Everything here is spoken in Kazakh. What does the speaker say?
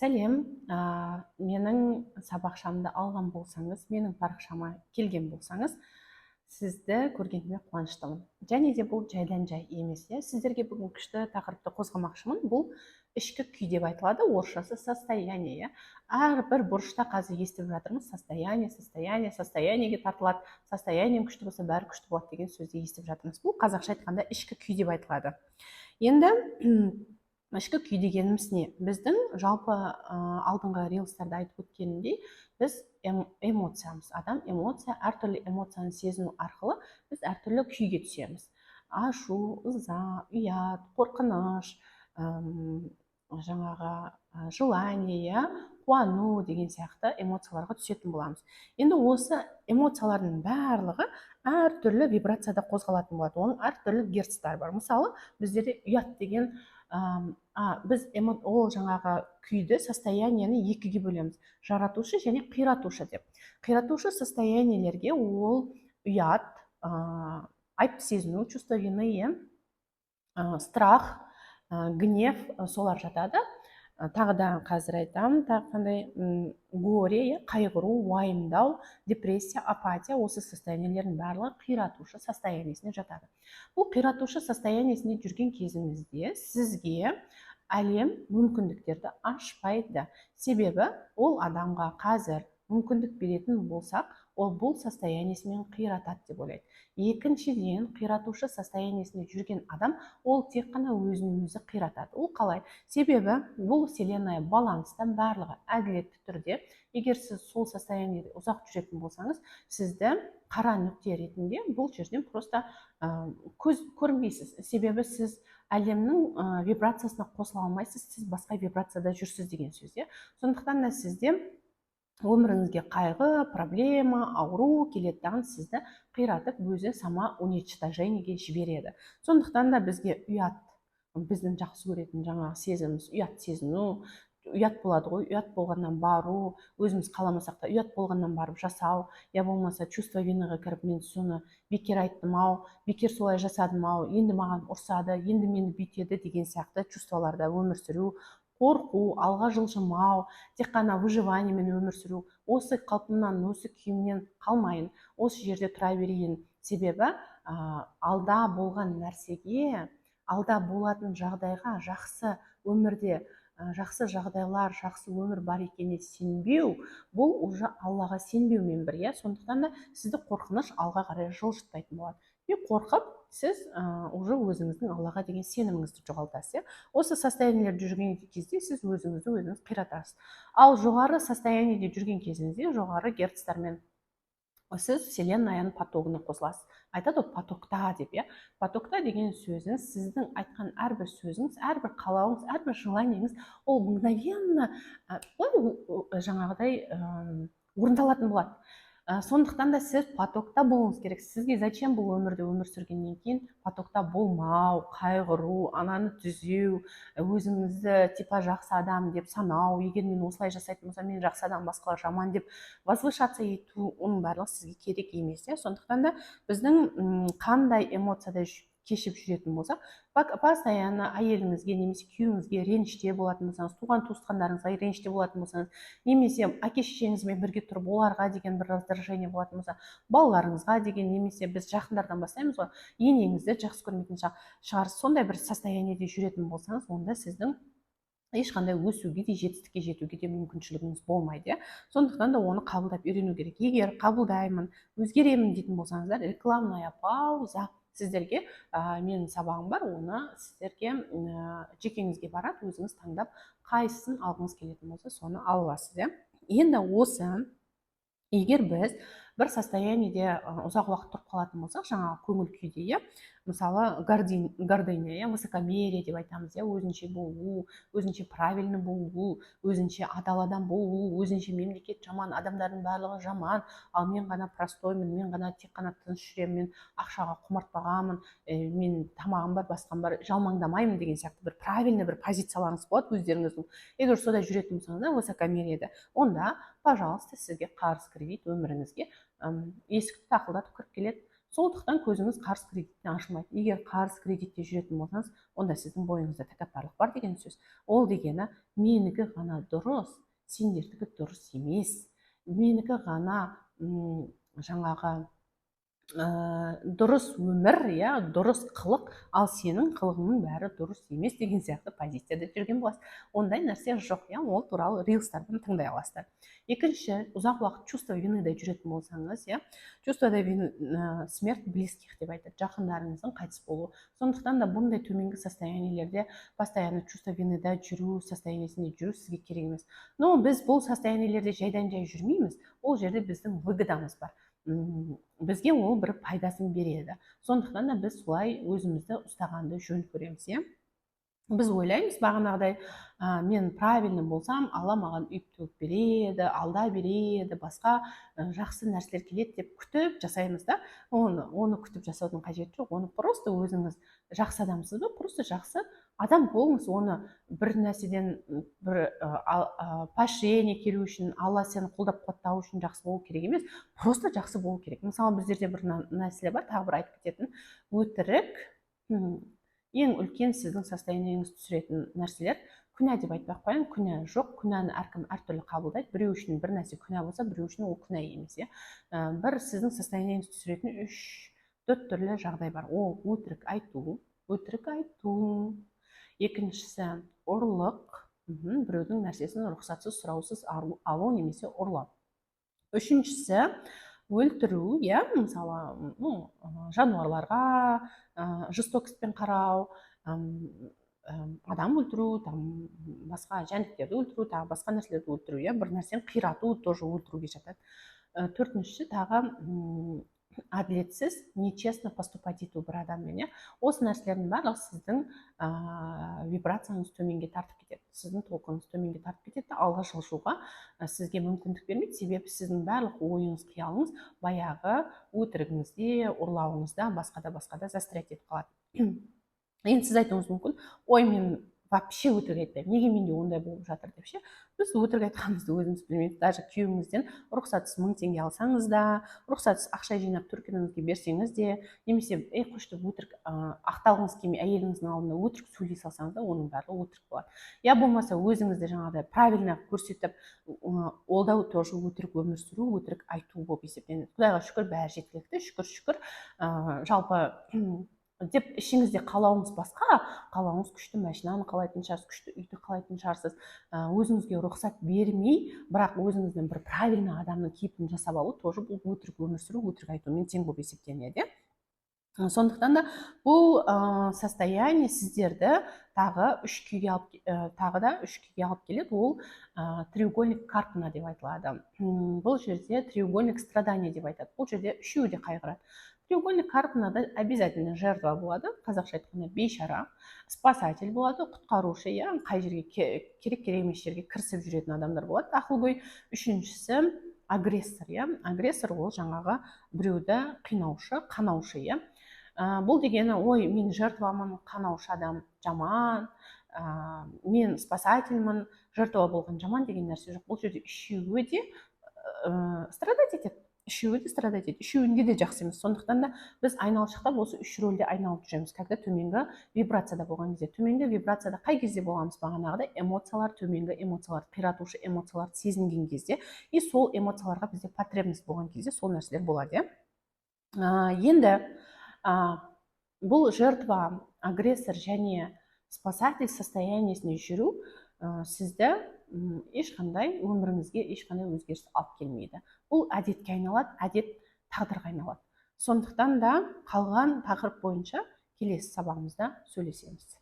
Сәлем, менің сабақшамды алған болсаңыз, менің парақшама келген болсаңыз, сізді көргеніме қуаныштымын. Және де бұл жайдан жай емес. Сіздерге бүгін күшті тақырыпты қозғамақшымын. Бұл ішкі күй деп айтылады, орысшасы состояние. Әрбір бұрышта қазір естіп жатырмыз: состояние, состояние, состояниеге тартылады, состоянием күшті болса, бәрі күшті болады деген сөзді естіп жатырмыз. Бұл қазақша айтқанда ішкі күй деп айтылады. Енді ішкі күй дегеніміз не? Біздің жалпы алдыңғы рилстарда айтып өткенімдей, біз эмоциямыз. Адам эмоция, әртүрлі эмоцияны сезіну арқылы біз әртүрлі күйге түсеміз. Ашу, ыза, ұят, қорқыныш, жаңағы желание, қуану деген сияқты эмоцияларға түсетін боламыз. Енді осы эмоциялардың барлығы әртүрлі вибрацияда қозғалатын болады. Оның әртүрлі герцтары бар. Мысалы, біздерде ұят деген біз ол жаңағы күйді, состояниені екіге бөлеміз: жаратушы және қиратушы деп. Қиратушы состояниелерге ол ұят, айып сезіну, чувство вины, страх, гнев солар жатады. Тағы да қазір айтамын, тағы қандай: горе, қайғыру, уайымдау, депрессия, апатия, осы состояниелердің барлығы қиратушы состояниесіне жатады. Бұл қиратушы состояниесінде жүрген кезіңізде сізге әлем мүмкіндіктерді ашпайды. Себебі ол адамға қазір мүмкіндік беретін болсақ, ол бұл состояниесімен қиратады деп ойлайды. Екіншіден, қиратушы состояниесінде жүрген адам ол тек қана өзін өзі қиратады. Ол қалай? Себебі бұл вселенная баланстан, барлығы әділетті түрде. Егер сіз сол состояниеде ұзақ жүретін болсаңыз, сізді қара нүкте ретінде бұл жерден просто көз көрмейсіз. Себебі сіз әлемнің вибрациясына қосыла алмайсыз, сіз басқа вибрацияда жүрсіз деген сөз. Сондықтан да сізде өміріңізге қайғы, проблема, ауру келеді, сізді қиратып, өзі сама уничтожениеге жібереді. Сондықтан да бізге ұят, біздің жақсы көретін жаңағы сезіміміз, ұят сезіну, ұят болады ғой, ұят болғаннан бару, өзіміз қаламасақ та ұят болғаннан барып жасау, я болмаса чувство виныға кіріп, мен соны бекер айттым ау, бекер солай жасадым ау, енді маған ұрсады, енді мені бүйтеді деген сияқты чувстволарда өмір сүру, қорқу, алға жылжымау, тек қана выживаниемен өмір сүру, осы қалпымнан, осы күйімнен қалмайын, осы жерде тұра берейін. Себебі алда болған нәрсеге, алда болатын жағдайға, жақсы өмірде жақсы жағдайлар, жақсы өмір бар екеніне сенбеу, бұл уже Аллаға сенбеумен бірге. Сондықтан да сізді қорқыныш алға қарай жылжытпайтын болады. И қорқып, сіз уже өзіңіздің Аллаға деген сеніміңізді жоғалтасыз. Осы состояниелерде жүрген кезде сіз өзіңізді өзіңіз қиратасыз. Ал жоғары состояниеде жүрген кезіңізде, жоғары герцтармен сіз вселеннаяның потогына қосыласыз. Айтады ғой, потокта деп. Потокта деген сөзіңіз, сіздің айтқан әрбір сөзіңіз, әрбір қалауыңыз, әрбір желаниеңіз, ол мгновенно жаңағыдай орындалатын болады. Сондықтан да сіз потокта болуыңыз керек. Сізге зачем бұл өмірде өмір сүргеннен кейін потокта болмау, қайғыру, ананы түзеу, өзіңізді типа жақсы адам деп санау, егер мен осылай жасайтын болсам, мен жақсы адам, басқалар жаман деп возвышаться ету, оның барлығы сізге керек емес. Сондықтан да біздің қандай эмоцияда кешіп жүретін болсақ, постоянно әйеліңізге немесе күйеуіңізге реніште болатын болсаңыз, туған туысқандарыңызға реніште болатын болсаңыз, немесе әке шешеңізбен бірге тұрып оларға деген бір раздражение болатын болса, балаларыңызға деген, немесе біз жақындардан бастаймыз ғой, енеңізді жақсы көрмейтін шығарсыз, сондай бір состояниеде жүретін болсаңыз, онда сіздің ешқандай өсуге де, жетістікке жетуге де мүмкіншілігіңіз болмайды. Сондықтан да оны қабылдап үйрену керек. Егер қабылдаймын, өзгеремін дейтін болсаңыздар, рекламная пауза. Сіздерге менің сабағым бар, оны сіздерге жекеңізге барады, өзіңіз таңдап, қайсысын алғыңыз келетін болса, соны ала аласыз. Енді осы, егер біз бір состояниеде ұзақ уақыт тұрып қалатын болсақ, жаңағы көңіл күйде, мысалы гордыня, высокомерие деп айтамыз, өзінше болу, өзінше правильно болу, өзінше адал адам болу, өзінше мемлекет жаман, адамдардың барлығы жаман, ал мен ғана простоймын, мен ғана тек қана тыныш жүремін, мен ақшаға құмартпағанмын, мен тамағым бар, басқам бар, жалмаңдамаймын деген сияқты бір правильный бір позицияларыңыз болады өздеріңіздің. Егер сода жүретін болсаңыздар, высокомериеде, онда, пожалуйста, сізге қарсы кірмейді өміріңізге, есікті тақылдатып кіріп келеді. сондықтан көзіңіз қарыз кредиттен ашылмайды. Егер қарыз кредитте жүретін болсаңыз, онда сіздің бойыңызда тәкаппарлық бар деген сөз. Ол дегені менікі ғана дұрыс, сендердікі дұрыс емес. Менікі ғана жаңағы дұрыс өмір, дұрыс қылық, ал сенің қылығыңның бәрі дұрыс емес деген сияқты позицияда жүрген боласыз. Ондай нәрсе жоқ, ол туралы рилстардан тыңдай аласыздар. Екінші, ұзақ уақыт чувство виныда жүретін болсаңыз, чувство вины, смерть близких деп айтады, жақындарыңыздың қайтыс болуы. Сондықтан да бұндай төменгі состояниелерде постоянно чувство виныда жүру, состояниесінде жүру сізге керек емес. Но біз бұл состояниелерде жайдан жай жүрмейміз, ол жерде біздің выгодамыз бар. Бізге ол бір пайдасын береді. Сондықтан да біз солай өзімізді ұстағанды жөн көреміз. Біз ойлаймыз бағанағыдай, мен правильный болсам, Алла маған үйіп төгіп береді, алда береді, басқа жақсы нәрселер келеді деп күтіп жасаймыз да. Оны күтіп жасаудың қажеті жоқ. Оны просто өзіңіз жақсы адамсыз ба, просто жақсы адам болыңыз. Оны бір нәрседен бір поощрение келу үшін, Алла сені қолдап қуаттау үшін жақсы болу керек емес, просто жақсы болу керек. Мысалы, біздерде бір нәрселер бар, тағы бір айтып кететін, өтірік ең үлкен сіздің состояниеңізді түсіретін нәрселер. Күнә деп айтпай ақ қояйын, күнә жоқ. Күнәні әркім әртүрлі қабылдайды. Біреу үшін бір нәрсе күнә болса, біреу үшін ол күнә емес. Бір сіздің состояниеңізді түсіретін 3-4 түрлі жағдай бар. Ол өтірік айту. Екіншісі ұрлық, біреудің нәрсесін рұқсатсыз сұраусыз алу немесе ұрлау. Үшіншісі өлтіру, мысалы, жануарларға жестокостьпен қарау, адам өлтіру, басқа жәндіктерді өлтіру, тағы басқа нәрселерді өлтіру, бір нәрсені қирату тоже өлтіруге жатады. Төртіншісі тағы әділетсіз, нечестно поступать ету бір адаммен. Осы нәрселердің барлығы сіздің вибрацияңыз төменге тартып кетеді, сіздің толқыныңыз төменге тартып кетеді, алға жылжуға сізге мүмкіндік бермейді. Себебі сіздің барлық ойыңыз, қиялыңыз баяғы өтірігіңізде, ұрлауыңызда, басқада застрять етіп қалады. Енді сіз айтуыңыз мүмкін, ой, мен вообще өтірік айтпаймын, неге менде ондай болып жатыр деп ше. Біз өтірік айтқанымызды өзіміз білмейміз. Даже күйеуіңізден рұқсатсыз 1000 теңге алсаңыз да, рұқсатсыз ақша жинап Түркиніңізге берсеңіз де, немесе қош деп өтірік ақталғыңыз келмей әйеліңіздің алдында өтірік сөйлей салсаңыз да, оның барлығы өтірік болады. Болмаса өзіңізді жаңағыдай правильно көрсетіп, олда тоже өтірік өмір сүру, өтірік айту болып есептенеді. Құдайға шүкір, бәрі жеткілікті, шүкір. Жалпы деп ішіңізде қалауыңыз басқа, қалауыңыз күшті машинаны қалайтын шығарсыз, күшті үйді қалайтын шығарсыз, өзіңізге рұқсат бермей, бірақ өзіңізден бір правильный адамның кейпін жасап алу тоже бұл өтірік өмір сүру, өтірік айтумен тең болып есептенеді. Сондықтан да бұл состояние сіздерді тағы үш күйге алып келеді. Ол треугольник Карпмана деп айтылады. Бұл жерде треугольник страдания деп айтады. Бұл жерде үшеуі де қайғырады. Треугольник Карпманада обязательно жертва болады, қазақша айтқанда бейшара, спасатель болады, құтқарушы, қай жерге керек емес жерге кірісіп жүретін адамдар болады, ақылгөй. Үшіншісі агрессор, агрессор ол жаңағы біреуді қинаушы, қанаушы. Бұл дегені, ой, мен жертвамын, қанаушы адам жаман, мен спасательмін, жертва болған жаман деген нәрсе жоқ. Бұл жерде үшеуі де страдать етеді. Үшеуінде де жақсы емес. Сондықтан да біз айналшықтап осы үш рөлде айналып жүреміз. Когда төменгі вибрацияда болған кезде. Төменгі вибрацияда қай кезде боламыз? Бағанағыдай эмоциялар, төменгі эмоциялар, қиратушы эмоциялар сезінген кезде, и сол эмоцияларға бізде потребность болған кезде сол нәрселер болады. Енді бұл жертва, агрессор және спасатель состояниесіне жүру сізді ешқандай өміріңізге ешқандай өзгеріс алып келмейді. Бұл әдетке айналады, әдет тағдырға айналады. Сондықтан да қалған тақырып бойынша келесі сабағымызда сөйлесеміз.